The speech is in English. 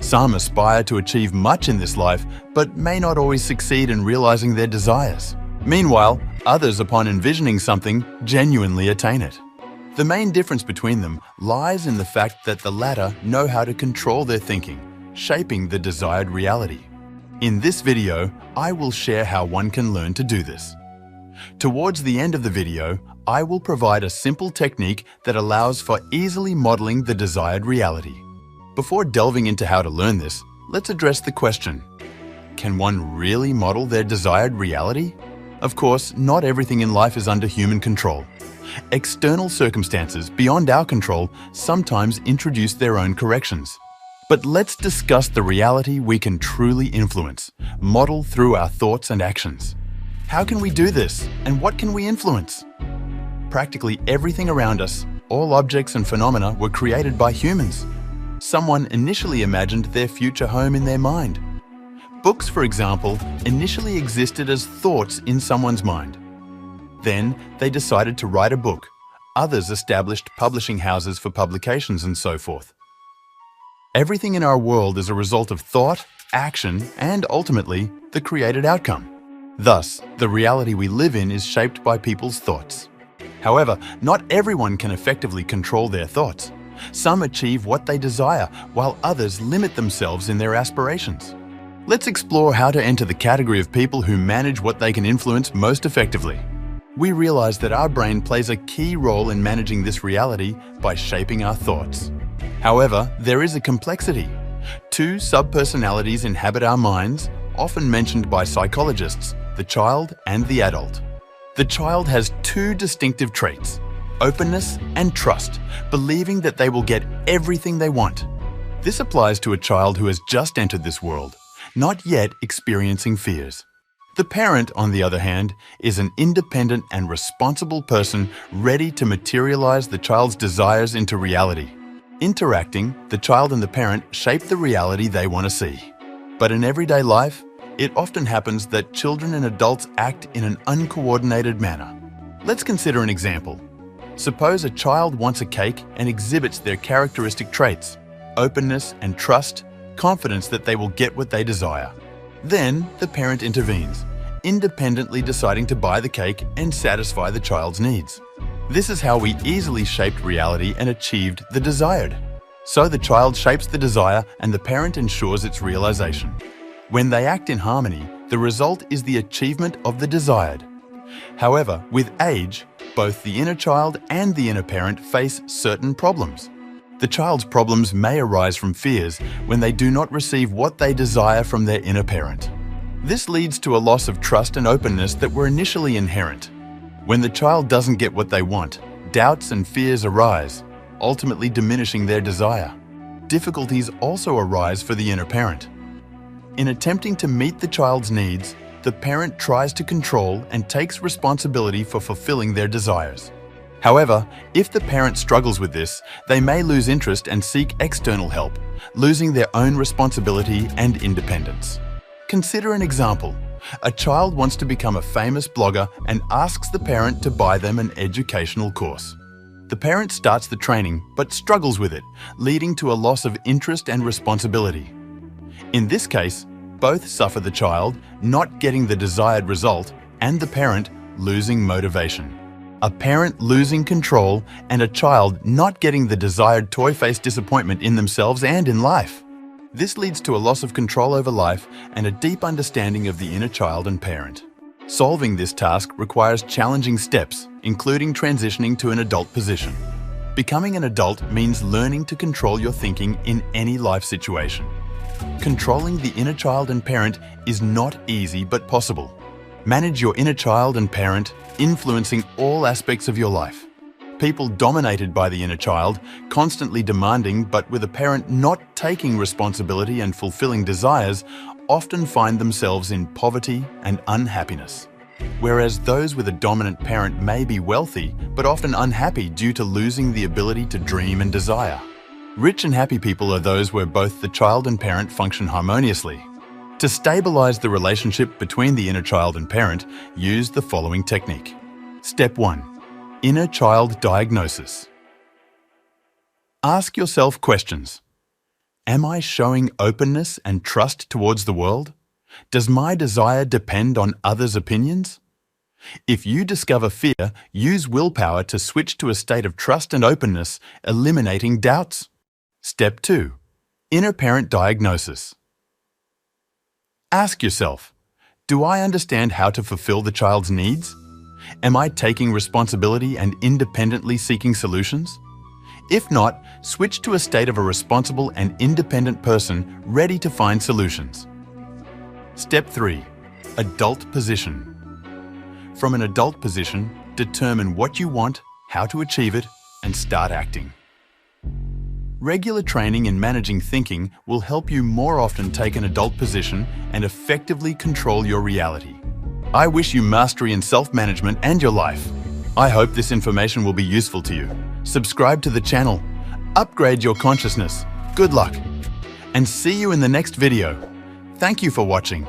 Some aspire to achieve much in this life, but may not always succeed in realizing their desires. Meanwhile, others, upon envisioning something, genuinely attain it. The main difference between them lies in the fact that the latter know how to control their thinking, shaping the desired reality. In this video, I will share how one can learn to do this. Towards the end of the video, I will provide a simple technique that allows for easily modeling the desired reality. Before delving into how to learn this, let's address the question: can one really model their desired reality? Of course, not everything in life is under human control. External circumstances beyond our control sometimes introduce their own corrections. But let's discuss the reality we can truly influence, model through our thoughts and actions. How can we do this, and what can we influence? Practically everything around us, all objects and phenomena, were created by humans. Someone initially imagined their future home in their mind. Books, for example, initially existed as thoughts in someone's mind. Then they decided to write a book. Others established publishing houses for publications and so forth. Everything in our world is a result of thought, action, and ultimately, the created outcome. Thus, the reality we live in is shaped by people's thoughts. However, not everyone can effectively control their thoughts. Some achieve what they desire, while others limit themselves in their aspirations. Let's explore how to enter the category of people who manage what they can influence most effectively. We realize that our brain plays a key role in managing this reality by shaping our thoughts. However, there is a complexity. Two subpersonalities inhabit our minds, often mentioned by psychologists: the child and the adult. The child has two distinctive traits: openness and trust, believing that they will get everything they want. This applies to a child who has just entered this world, not yet experiencing fears. The parent, on the other hand, is an independent and responsible person ready to materialize the child's desires into reality. Interacting, the child and the parent shape the reality they want to see. But in everyday life, it often happens that children and adults act in an uncoordinated manner. Let's consider an example. Suppose a child wants a cake and exhibits their characteristic traits: openness and trust, confidence that they will get what they desire. Then the parent intervenes, independently deciding to buy the cake and satisfy the child's needs. This is how we easily shaped reality and achieved the desired. So the child shapes the desire and the parent ensures its realization. When they act in harmony, the result is the achievement of the desired. However, with age, both the inner child and the inner parent face certain problems. The child's problems may arise from fears when they do not receive what they desire from their inner parent. This leads to a loss of trust and openness that were initially inherent. When the child doesn't get what they want, doubts and fears arise, ultimately diminishing their desire. Difficulties also arise for the inner parent. In attempting to meet the child's needs, the parent tries to control and takes responsibility for fulfilling their desires. However, if the parent struggles with this, they may lose interest and seek external help, losing their own responsibility and independence. Consider an example. A child wants to become a famous blogger and asks the parent to buy them an educational course. The parent starts the training but struggles with it, leading to a loss of interest and responsibility. In this case, both suffer: the child not getting the desired result and the parent losing motivation. A parent losing control and a child not getting the desired toy-faced disappointment in themselves and in life. This leads to a loss of control over life and a deep understanding of the inner child and parent. Solving this task requires challenging steps, including transitioning to an adult position. Becoming an adult means learning to control your thinking in any life situation. Controlling the inner child and parent is not easy but possible. Manage your inner child and parent, influencing all aspects of your life. People dominated by the inner child, constantly demanding but with a parent not taking responsibility and fulfilling desires, often find themselves in poverty and unhappiness. Whereas those with a dominant parent may be wealthy but often unhappy due to losing the ability to dream and desire. Rich and happy people are those where both the child and parent function harmoniously. To stabilize the relationship between the inner child and parent, use the following technique. Step 1. Inner child diagnosis. Ask yourself questions. Am I showing openness and trust towards the world? Does my desire depend on others' opinions? If you discover fear, use willpower to switch to a state of trust and openness, eliminating doubts. Step 2. Inner parent diagnosis. Ask yourself, do I understand how to fulfill the child's needs? Am I taking responsibility and independently seeking solutions? If not, switch to a state of a responsible and independent person ready to find solutions. Step 3. Adult position. From an adult position, determine what you want, how to achieve it, and start acting. Regular training in managing thinking will help you more often take an adult position and effectively control your reality. I wish you mastery in self-management and your life. I hope this information will be useful to you. Subscribe to the channel, upgrade your consciousness. Good luck, and see you in the next video. Thank you for watching.